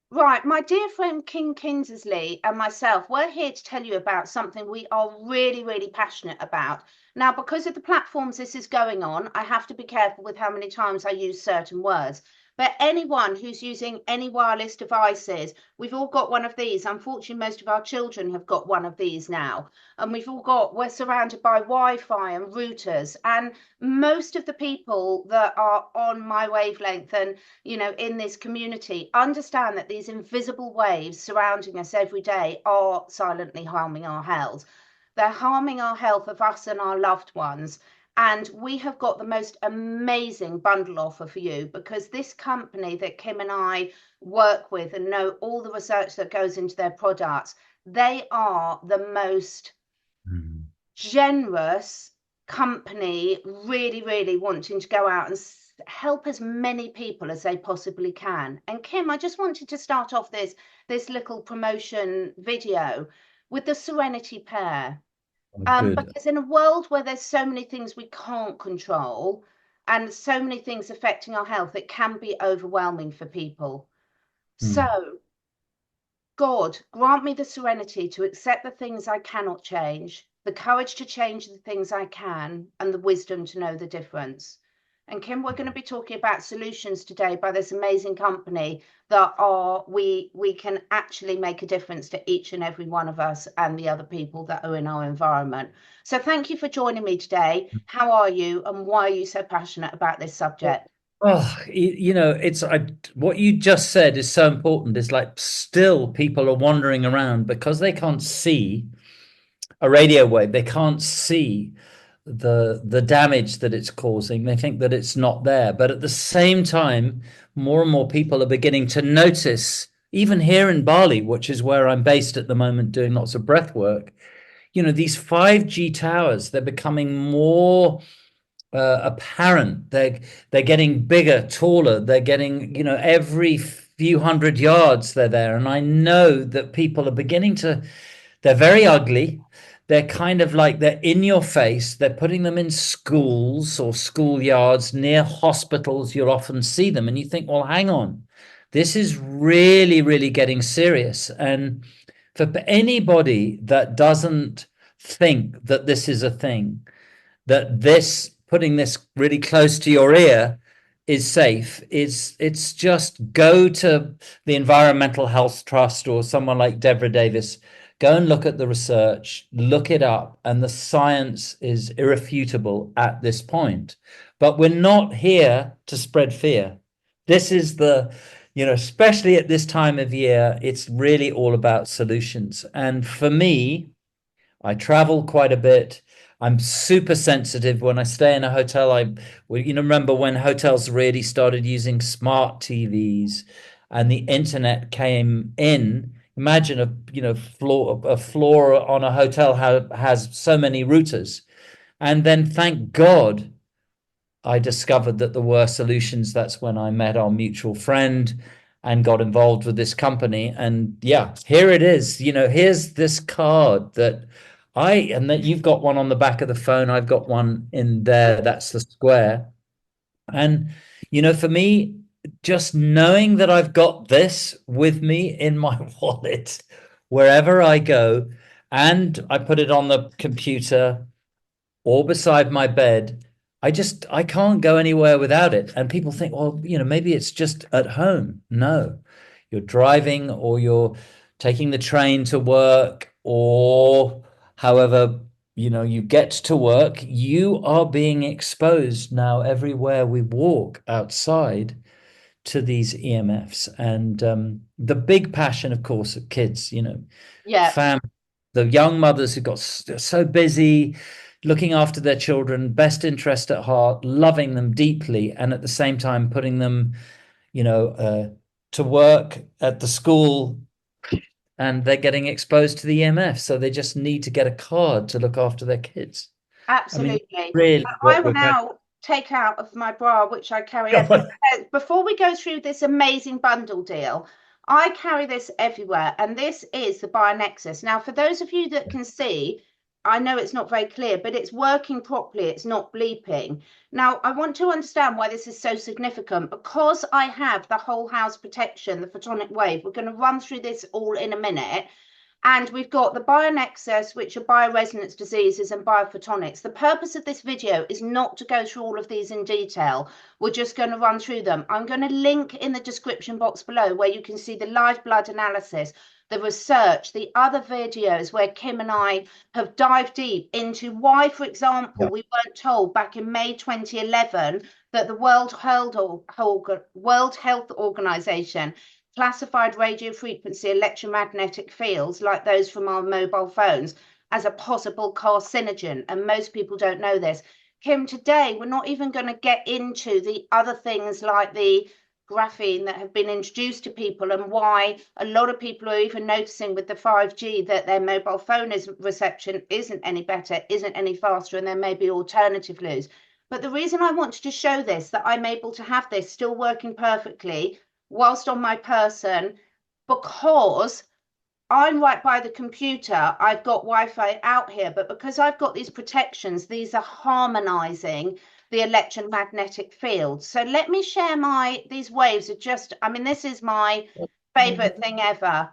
Right, my dear friend King Kinsersley and myself, we're here to tell you about something we are really, really passionate about. Now, because of the platforms this is going on, I have to be careful with how many times I use certain words. But anyone who's using any wireless devices, we've all got one of these. Unfortunately, most of our children have got one of these now. And we're surrounded by Wi-Fi and routers. And most of the people that are on my wavelength and in this community, understand that these invisible waves surrounding us every day are silently harming our health. They're harming our health of us and our loved ones. And we have got the most amazing bundle offer for you because this company that Kim and I work with and know all the research that goes into their products, they are the most Mm. generous company, really, really wanting to go out and help as many people as they possibly can. And Kim, I just wanted to start off this little promotion video with the Serenity Pair. Good. Because in a world where there's so many things we can't control and so many things affecting our health, it can be overwhelming for people. Mm. So God, grant me the serenity to accept the things I cannot change, the courage to change the things I can, and the wisdom to know the difference. And Kim, we're going to be talking about solutions today by this amazing company that are we can actually make a difference to each and every one of us and the other people that are in our environment. So thank you for joining me today. How are you and why are you so passionate about this subject? Oh, it's what you just said is so important. It's like still people are wandering around because they can't see a radio wave. They can't see the damage that it's causing. They think that it's not there. But at the same time, more and more people are beginning to notice, even here in Bali, which is where I'm based at the moment, doing lots of breath work. These 5G towers, they're becoming more apparent. They're getting bigger, taller. They're getting, every few hundred yards they're there. And I know that people are beginning to. They're very ugly. They're kind of like they're in your face. They're putting them in schools or schoolyards near hospitals. You'll often see them, and you think, well, hang on, this is really, really getting serious. And for anybody that doesn't think that this is a thing, that this putting this really close to your ear is safe, it's just go to the Environmental Health Trust or someone like Deborah Davis, go and look at the research, look it up, and the science is irrefutable at this point. But we're not here to spread fear. This is especially at this time of year, it's really all about solutions. And for me, I travel quite a bit. I'm super sensitive when I stay in a hotel. Well, remember when hotels really started using smart TVs and the internet came in. Imagine a floor on a hotel has so many routers. And then thank God I discovered that there were solutions. That's when I met our mutual friend and got involved with this company. And yeah, here it is. Here's this card and that you've got one on the back of the phone. I've got one in there. That's the square. And, for me, just knowing that I've got this with me in my wallet wherever I go, and I put it on the computer or beside my bed. I can't go anywhere without it. And people think, well, maybe it's just at home. No, you're driving or you're taking the train to work or however, you get to work. You are being exposed now everywhere we walk outside to these EMFs. And the big passion, of course, of kids, Yeah, fam the young mothers who got so busy looking after their children, best interest at heart, loving them deeply, and at the same time putting them, you know, uh, to work at the school, and they're getting exposed to the EMF, so they just need to get a card to look after their kids. I mean, absolutely. really, I what will we're going. now take out of my bra, which I carry everywhere. Before we go through this amazing bundle deal, I carry this everywhere, and this is the BioNexus. Now, for those of you that can see, I know it's not very clear, but it's working properly. It's not bleeping. Now, I want to understand why this is so significant. Because I have the whole house protection, the PhotonicWave, we're going to run through this all in a minute. And we've got the BioNexus, which are bioresonance diseases, and biophotonics. The purpose of this video is not to go through all of these in detail. We're just going to run through them. I'm going to link in the description box below where you can see the live blood analysis, the research, the other videos where Kim and I have dived deep into why, for example, we weren't told back in May 2011 that the World Health Organization classified radio frequency electromagnetic fields like those from our mobile phones as a possible carcinogen. And most people don't know this. Kim, today we're not even going to get into the other things like the graphene that have been introduced to people and why a lot of people are even noticing with the 5G that their mobile phone reception isn't any better, isn't any faster, and there may be alternative loos. But the reason I wanted to show this, that I'm able to have this still working perfectly whilst on my person, because I'm right by the computer, I've got Wi-Fi out here, but because I've got these protections, these are harmonizing the electromagnetic field. So let me share these waves are just, I mean, this is my favorite thing ever.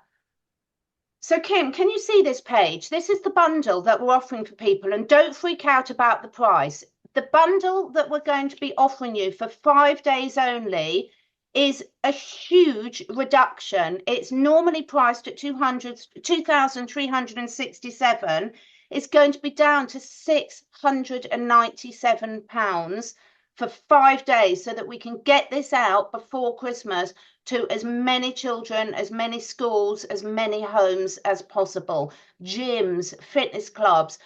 So Kim, can you see this page? This is the bundle that we're offering for people, and don't freak out about the price. The bundle that we're going to be offering you for 5 days only is a huge reduction. It's normally priced at 2,367. It's going to be down to £697 for 5 days, so that we can get this out before Christmas to as many children, as many schools, as many homes as possible. Gyms, fitness clubs,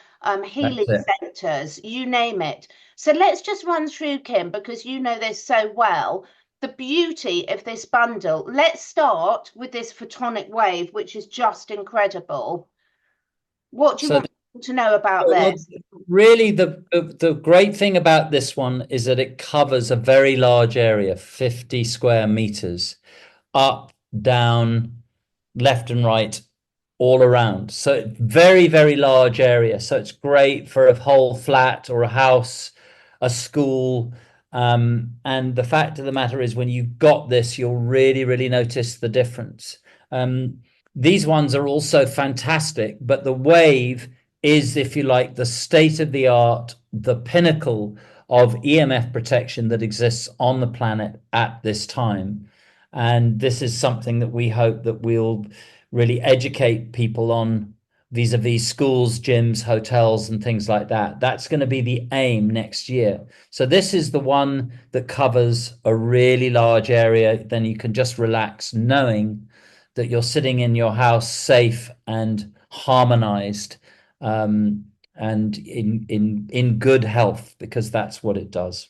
healing centres, you name it. So let's just run through, Kim, because you know this so well, the beauty of this bundle. Let's start with this PhotonicWave, which is just incredible. What do you want to know about this? Really, the great thing about this one is that it covers a very large area, 50 square meters, up, down, left and right, all around. So very, very large area. So it's great for a whole flat or a house, a school. And the fact of the matter is, when you've got this, you'll really, really notice the difference. These ones are also fantastic, but the Wave is, if you like, the state of the art, the pinnacle of EMF protection that exists on the planet at this time. And this is something that we hope that we'll really educate people on, vis-a-vis schools, gyms, hotels, and things like that. That's going to be the aim next year. So this is the one that covers a really large area. Then you can just relax knowing that you're sitting in your house safe and harmonized, and in good health, because that's what it does.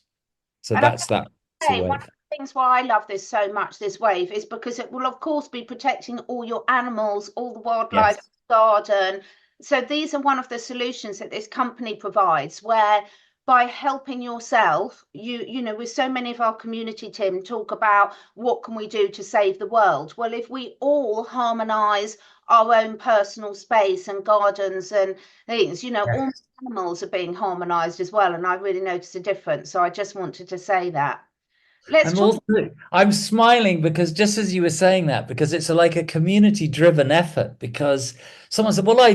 So And that's that. one of the things why I love this so much, this Wave, is because it will of course be protecting all your animals, all the wildlife, Yes. garden. So these are one of the solutions that this company provides, where by helping yourself, you know, with so many of our community team talk about what can we do to save the world. Well, if we all harmonize our own personal space and gardens and things, you know, Yes. all animals are being harmonized as well. And I really noticed a difference. So I just wanted to say that. I'm smiling because just as you were saying that, because it's like a community driven effort, because someone said, well, I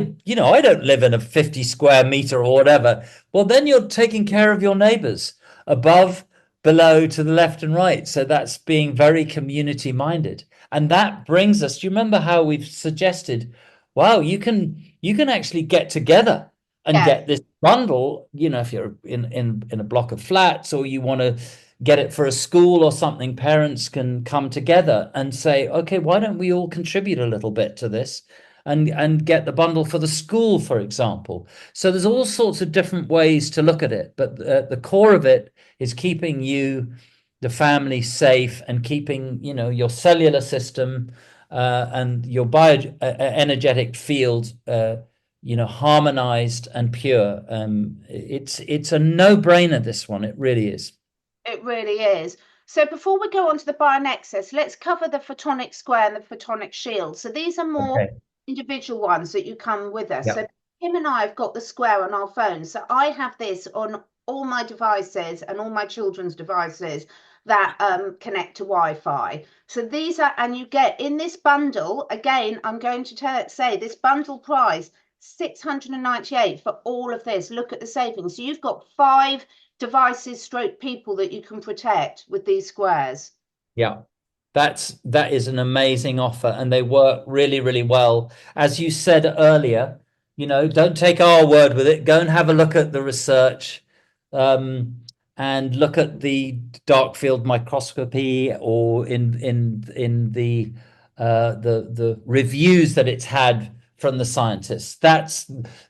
don't live in a 50 square meter or whatever. Well, then you're taking care of your neighbors above, below, to the left and right. So that's being very community minded. And that brings us, do you remember how we've suggested, wow, you can actually get together and get this bundle, you know, if you're in a block of flats, or you want to get it for a school or something, parents can come together and say, okay, why don't we all contribute a little bit to this and get the bundle for the school, for example. So there's all sorts of different ways to look at it, but the core of it is keeping you, the family, safe, and keeping, you know, your cellular system and your bioenergetic field you know, harmonized and pure. It's a no-brainer, this one. It really is. It really is. So before we go on to the BioNexus, let's cover the Photonic Square and the Photonic Shield. So these are more individual ones that you come with us. Yep. So Kim and I have got the Square on our phones, so I have this on all my devices and all my children's devices that connect to Wi-Fi. So these are, and you get in this bundle, again, I'm going to say this bundle price, 698 for all of this. Look at the savings. So you've got 5 devices stroke people that you can protect with these squares. Yeah. That is an amazing offer, and they work really, really well. As you said earlier, don't take our word with it. Go and have a look at the research, and look at the dark field microscopy, or in the reviews that it's had from the scientists.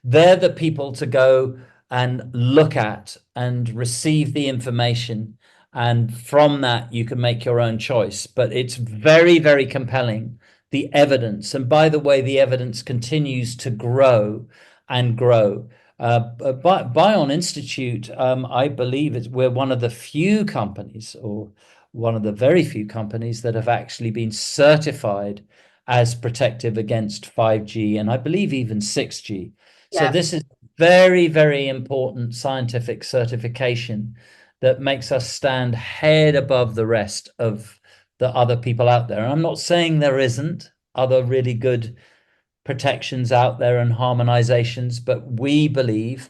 They're the people to go and look at and receive the information, and from that you can make your own choice. But it's very, very compelling, the evidence. And by the way, the evidence continues to grow and grow. Bion Institute, I believe we're one of the few companies, or one of the very few companies, that have actually been certified as protective against 5G, and I believe even 6G. So this is very, very important scientific certification that makes us stand head above the rest of the other people out there. And I'm not saying there isn't other really good protections out there and harmonizations, but we believe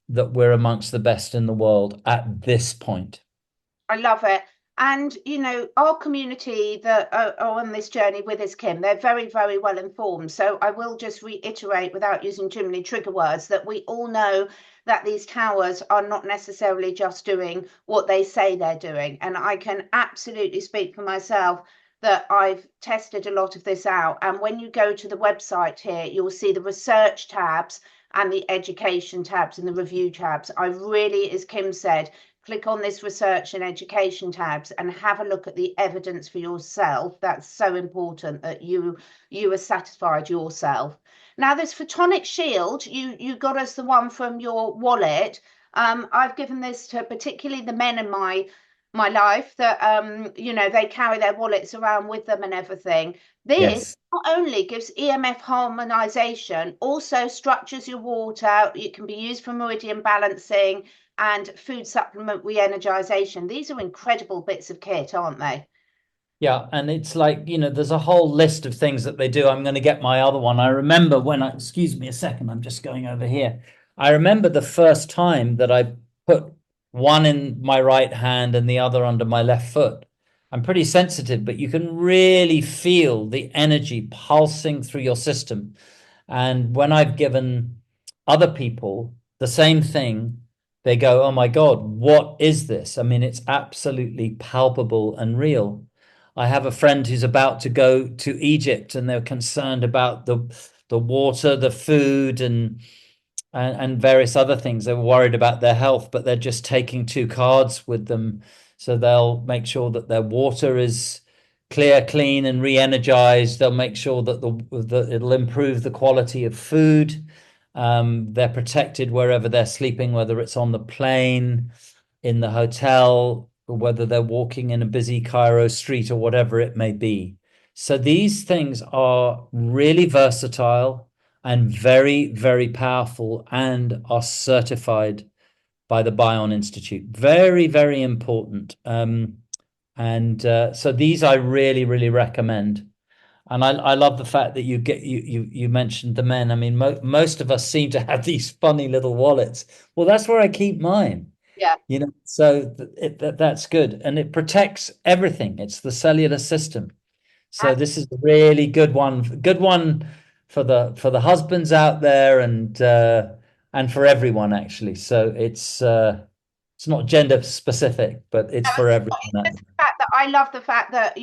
that we're amongst the best in the world at this point. I love it. And, our community that are on this journey with us, Kim, they're very, very well informed. So I will just reiterate, without using too many trigger words, that we all know that these towers are not necessarily just doing what they say they're doing. And I can absolutely speak for myself that I've tested a lot of this out. And when you go to the website here, you'll see the research tabs and the education tabs and the review tabs. I really, as Kim said, click on this research and education tabs and have a look at the evidence for yourself. That's so important, that you are satisfied yourself. Now, this Photonic shield, you got us the one from your wallet. I've given this to particularly the men in my life that they carry their wallets around with them and everything. This not only gives EMF harmonization, also structures your water. It can be used for meridian balancing and food supplement re-energization. These are incredible bits of kit, aren't they? Yeah, and it's like, there's a whole list of things that they do. I'm going to get my other one. I remember excuse me a second, I'm just going over here. I remember the first time that I put one in my right hand and the other under my left foot. I'm pretty sensitive, but you can really feel the energy pulsing through your system. And when I've given other people the same thing, they go, "Oh my God, what is this?" I mean, it's absolutely palpable and real. I have a friend who's about to go to Egypt, and they're concerned about the water, the food, and various other things. They're worried about their health, but they're just taking 2 cards with them. So they'll make sure that their water is clear, clean, and re-energized. They'll make sure that it'll improve the quality of food. They're protected wherever they're sleeping, whether it's on the plane, in the hotel, or whether they're walking in a busy Cairo street, or whatever it may be. So these things are really versatile and very, very powerful, and are certified by the Bion Institute. Very, very important. So these I really, really recommend. And I love the fact that you mentioned the men. I mean, most of us seem to have these funny little wallets. Well, that's where I keep mine. Yeah. So that's good, and it protects everything. It's the cellular system. So this is a really good one for the husbands out there, and for everyone, actually. So it's not gender specific, but it's for everyone. It's the fact that I love the fact that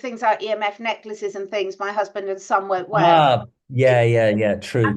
things like EMF necklaces and things my husband and son won't wear. Yeah. True.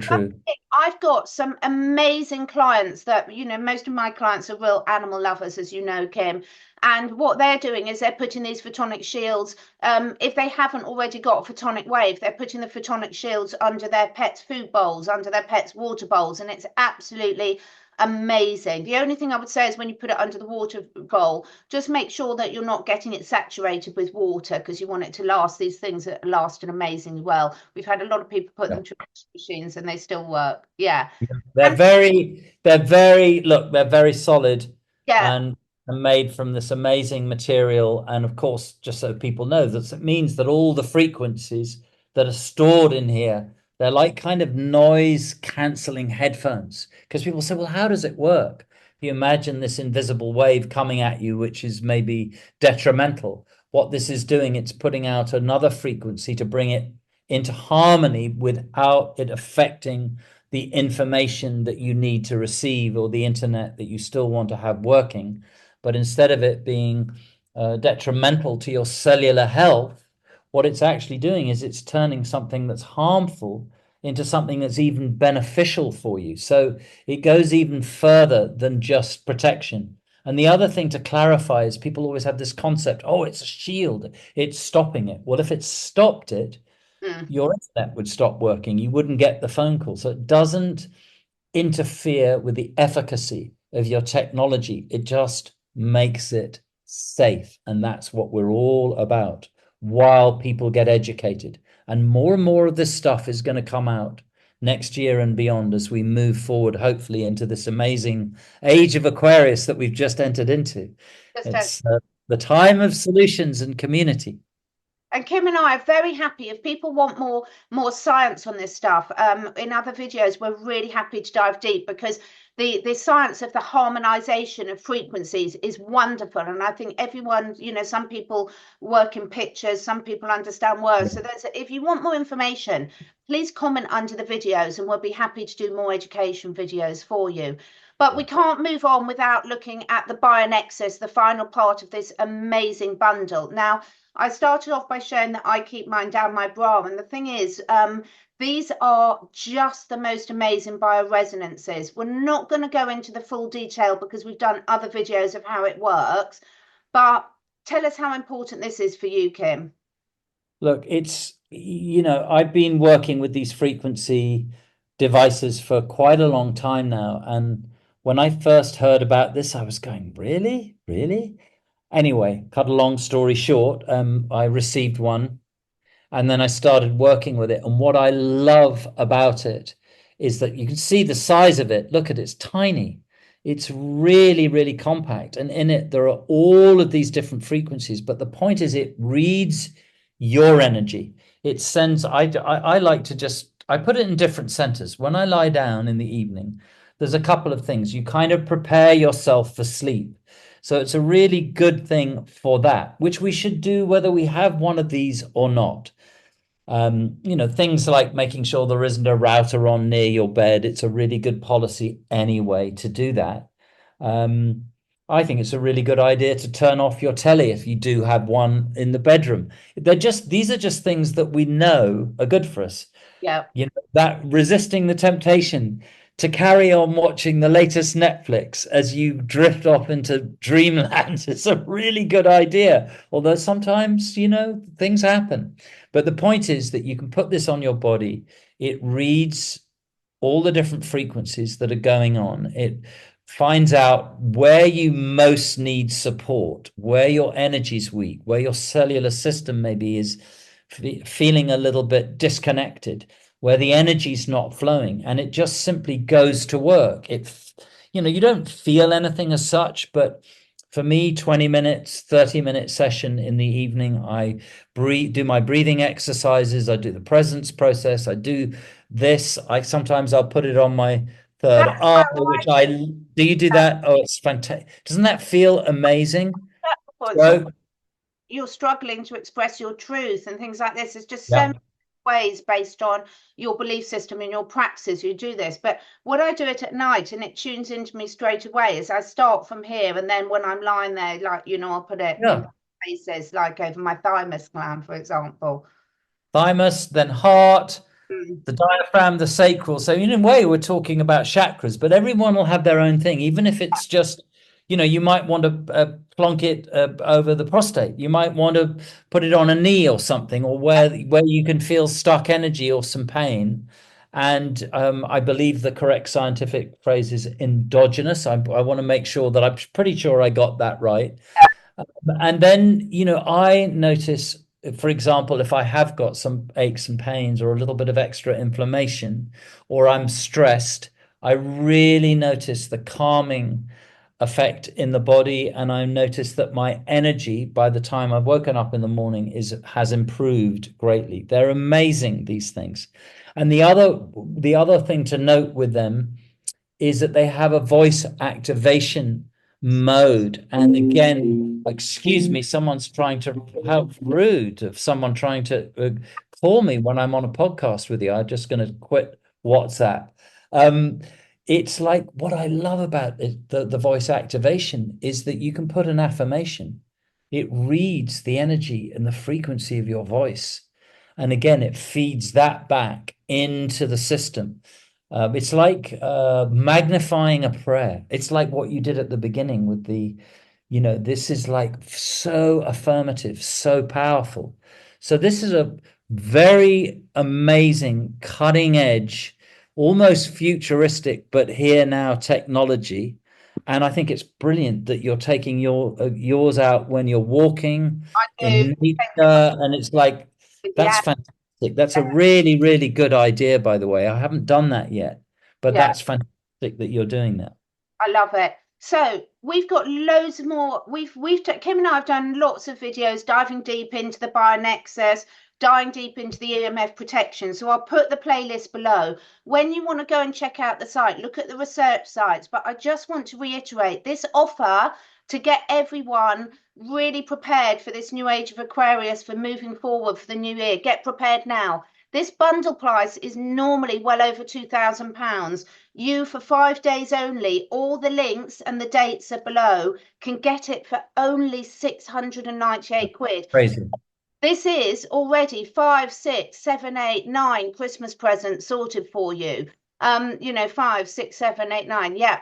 I've got some amazing clients that, most of my clients are real animal lovers, as you know, Kim. And what they're doing is they're putting these photonic shields. If they haven't already got a PhotonicWave, they're putting the photonic shields under their pets' food bowls, under their pets' water bowls. And it's absolutely amazing. The only thing I would say is when you put it under the water bowl, just make sure that you're not getting it saturated with water, because you want it to last. These things are lasting amazingly well. We've had a lot of people put them through machines and they still work. Yeah. They're And they're very solid yeah, and made from this amazing material. And of course, just so people know, that it means that all the frequencies that are stored in here, they're like kind of noise cancelling headphones. Because people say, well, how does it work? If you imagine this invisible wave coming at you, which is maybe detrimental, what this is doing, it's putting out another frequency to bring it into harmony without it affecting the information that you need to receive, or the internet that you still want to have working. But instead of it being detrimental to your cellular health, what it's actually doing is it's turning something that's harmful into something that's even beneficial for you. So it goes even further than just protection. And the other thing to clarify is people always have this concept, oh, it's a shield, it's stopping it. Well, if it stopped it, your internet would stop working. You wouldn't get the phone call. So it doesn't interfere with the efficacy of your technology. It just makes it safe. And that's what we're all about while people get educated. And more of this stuff is going to come out next year and beyond as we move forward, hopefully, into this amazing age of Aquarius that we've just entered into. It's the time of solutions and community. And Kim and I are very happy if people want more science on this stuff. In other videos, we're really happy to dive deep, because the science of the harmonization of frequencies is wonderful. And I think everyone, some people work in pictures, some people understand words. So if you want more information, please comment under the videos and we'll be happy to do more education videos for you. But we can't move on without looking at the BioNexus, the final part of this amazing bundle. Now, I started off by showing that I keep mine down my bra. And the thing is, these are just the most amazing bioresonances. We're not going to go into the full detail because we've done other videos of how it works. But tell us how important this is for you, Kim. Look, it's, I've been working with these frequency devices for quite a long time now. And when I first heard about this, I was going, really? Really? Anyway, cut a long story short, I received one and then I started working with it. And what I love about it is that you can see the size of it. Look at it, it's tiny. It's really, really compact. And in it, there are all of these different frequencies. But the point is, it reads your energy. It sends, I like to just, I put it in different centers. When I lie down in the evening, there's a couple of things. You kind of prepare yourself for sleep. So it's a really good thing for that, which we should do whether we have one of these or not. Things like making sure there isn't a router on near your bed. It's a really good policy anyway to do that. I think it's a really good idea to turn off your telly if you do have one in the bedroom. These are just things that we know are good for us. Yeah. That resisting the temptation to carry on watching the latest Netflix as you drift off into dreamland. It's a really good idea. Although sometimes, things happen. But the point is that you can put this on your body. It reads all the different frequencies that are going on. It finds out where you most need support, where your energy's weak, where your cellular system maybe is feeling a little bit disconnected, where the energy's not flowing, and it just simply goes to work. You don't feel anything as such, but for me, 20 minutes, 30-minute session in the evening, I do my breathing exercises, I do the presence process, I do this. Sometimes I'll put it on my third eye, do you do that? Oh, it's fantastic. Doesn't that feel amazing? So, you're struggling to express your truth and things like this. It's just so many ways based on your belief system and your practices you do this. But what I do it at night, and it tunes into me straight away, is I start from here, and then when I'm lying there, like, I'll put it in places like over my thymus gland, for example. Thymus, then heart, the diaphragm, the sacral. So in a way, we're talking about chakras, but everyone will have their own thing, even if it's just, you might want to plonk it over the prostate. You might want to put it on a knee or something, or where you can feel stuck energy or some pain. And I believe the correct scientific phrase is endogenous. I want to make sure that I'm pretty sure I got that right. And then, I notice, for example, if I have got some aches and pains or a little bit of extra inflammation, or I'm stressed, I really notice the calming effect in the body, and I notice that my energy by the time I've woken up in the morning has improved greatly. They're amazing, these things. And the other thing to note with them is that they have a voice activation mode. And again, excuse me, someone's trying to, how rude of someone trying to call me when I'm on a podcast with you. I'm just going to quit WhatsApp. It's like, what I love about the voice activation is that you can put an affirmation. It reads the energy and the frequency of your voice. And again, it feeds that back into the system. It's like magnifying a prayer. It's like what you did at the beginning with this is like so affirmative, so powerful. So this is a very amazing, cutting edge, almost futuristic, but here now technology. And I think it's brilliant that you're taking yours out when you're walking I in do. nature, and it's like, that's Yeah, fantastic. That's a really, really good idea, by the way. I haven't done that yet, but yeah. that's fantastic that you're doing that. I love it. So we've got loads more. Kim and I have done lots of videos diving deep into the BioNexus, diving deep into the EMF protection. So I'll put the playlist below. When you want to go and check out the site, look at the research sites. But I just want to reiterate this offer to get everyone really prepared for this new age of Aquarius, for moving forward for the new year. Get prepared now. This bundle price is normally well over £2,000. You, for 5 days only, all the links and the dates are below, can get it for only 698 quid. Crazy. This is already 5, 6, 7, 8, 9 Christmas presents sorted for you. 5, 6, 7, 8, 9. Yeah.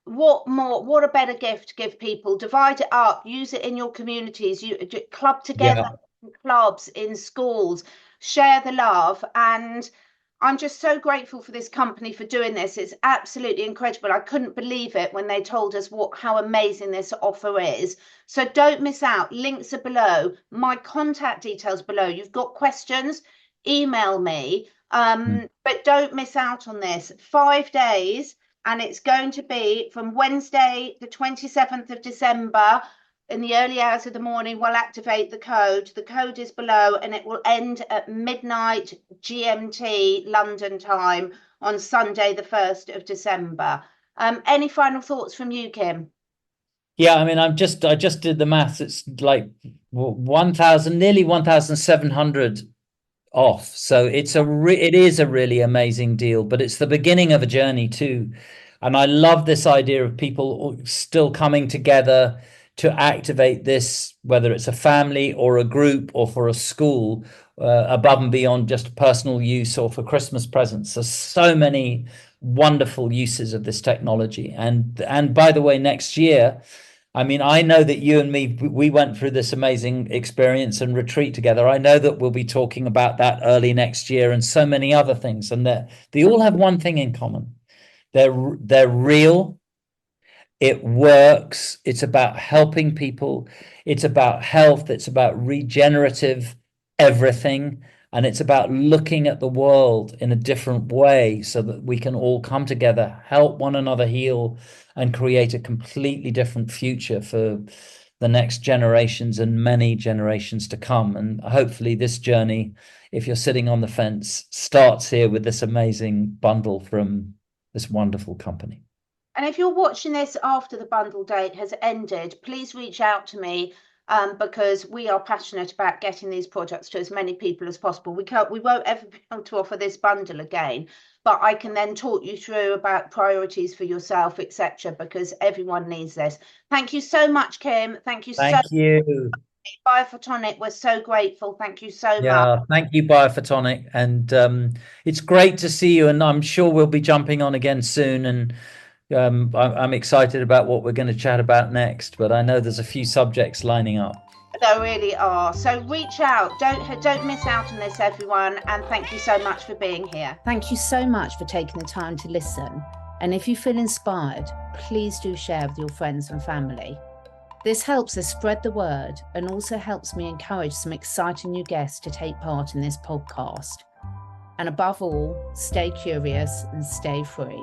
What more? What a better gift to give people. Divide it up. Use it in your communities. You club together, in clubs, in schools. Share the love. And I'm just so grateful for this company for doing this. It's absolutely incredible. I couldn't believe it when they told us how amazing this offer is. So don't miss out. Links are below. My contact details below. You've got questions, email me. But don't miss out on this. 5 days, and it's going to be from Wednesday, the 27th of December. In the early hours of the morning, we'll activate the code. The code is below, and it will end at midnight GMT London time on Sunday, the 1st of December. Any final thoughts from you, Kim? Yeah, I mean, I just did the maths. It's like 1,000, nearly 1,700 off. So it is a really amazing deal, but it's the beginning of a journey too. And I love this idea of people still coming together to activate this, whether it's a family or a group or for a school, above and beyond just personal use or for Christmas presents. There's so many wonderful uses of this technology. And by the way, next year, I mean, I know that you and me, we went through this amazing experience and retreat together. I know that we'll be talking about that early next year and so many other things. And they all have one thing in common. They're real. It works. It's about helping people. It's about health. It's about regenerative everything. And it's about looking at the world in a different way so that we can all come together, help one another heal, and create a completely different future for the next generations and many generations to come. And hopefully this journey, if you're sitting on the fence, starts here with this amazing bundle from this wonderful company. And if you're watching this after the bundle date has ended, please reach out to me, because we are passionate about getting these products to as many people as possible. We won't ever be able to offer this bundle again, but I can then talk you through about priorities for yourself, etc., because everyone needs this. Thank you so much, Kim. Thank you so much. Thank you. Biophotonic, we're so grateful. Thank you so much. Thank you, Biophotonic. And it's great to see you. And I'm sure we'll be jumping on again soon. And I'm excited about what we're going to chat about next, but I know there's a few subjects lining up. They really are. So reach out. Don't miss out on this, everyone. And thank you so much for being here. Thank you so much for taking the time to listen. And if you feel inspired, please do share with your friends and family. This helps us spread the word and also helps me encourage some exciting new guests to take part in this podcast. And above all, stay curious and stay free.